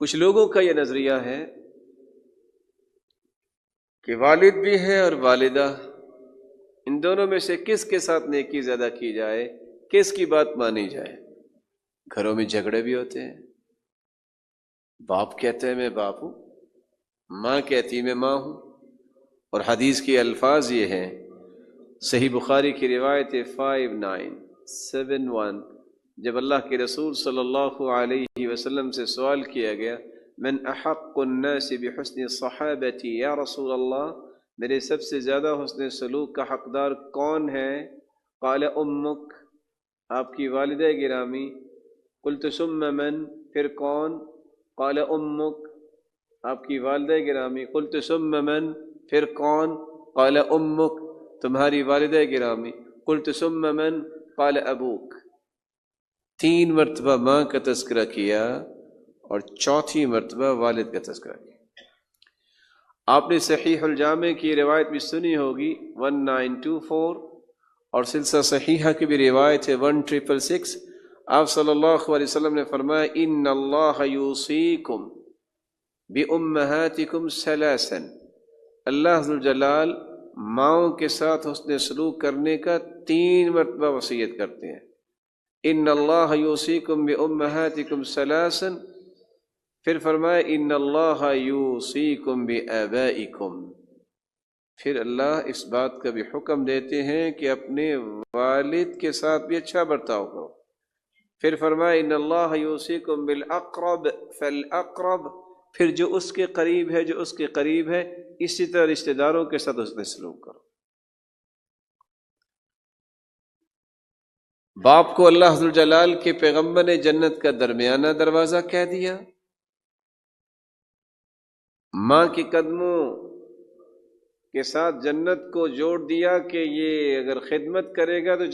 کچھ لوگوں کا یہ نظریہ ہے کہ والد بھی ہے اور والدہ، ان دونوں میں سے کس کے ساتھ نیکی زیادہ کی جائے، کس کی بات مانی جائے۔ گھروں میں جھگڑے بھی ہوتے ہیں، باپ کہتے ہیں میں باپ ہوں، ماں کہتی میں ماں ہوں، اور حدیث کے الفاظ یہ ہیں، صحیح بخاری کی روایت 5971، جب اللہ کے رسول صلی اللہ علیہ وسلم سے سوال کیا گیا من احق الناس بحسن صحابتی یا رسول اللہ، میرے سب سے زیادہ حسن سلوک کا حقدار کون ہے؟ قال امک، آپ کی والدہ گرامی۔ قلت ثم من، پھر کون؟ قال امک، آپ کی والدہ گرامی۔ قلت ثم من، پھر کون؟ قال امک، تمہاری والدہ گرامی۔ قلت ثم من؟ قال ابوک۔ 3 مرتبہ ماں کا تذکرہ کیا اور 4تھی مرتبہ والد کا تذکرہ کیا۔ آپ نے صحیح الجامع کی روایت بھی سنی ہوگی 1924، اور سلسلہ صحیحہ کی بھی روایت ہے 1666۔ آپ صلی اللہ علیہ وسلم نے فرمایا ان اللہ یوصیکم بأمہاتکم ثلاثا، اللہ ذوالجلال ماؤں کے ساتھ حسن سلوک کرنے کا 3 مرتبہ وصیت کرتے ہیں۔ ان اللہ یوصیکم بأمہاتکم ثلاثا، پھر فرمایا ان اللہ یوصیکم بآبائکم، پھر اللہ اس بات کا بھی حکم دیتے ہیں کہ اپنے والد کے ساتھ بھی اچھا برتاؤ کرو۔ پھر فرمایا ان اللہ یوصیکم بالاقرب فالاقرب، پھر جو اس کے قریب ہے، جو اس کے قریب ہے، اسی طرح رشتہ داروں کے ساتھ حسن سلوک کرو۔ باپ کو اللہ ذوالجلال کے پیغمبر نے جنت کا درمیانہ دروازہ کہہ دیا، ماں کے قدموں کے ساتھ جنت کو جوڑ دیا کہ یہ اگر خدمت کرے گا تو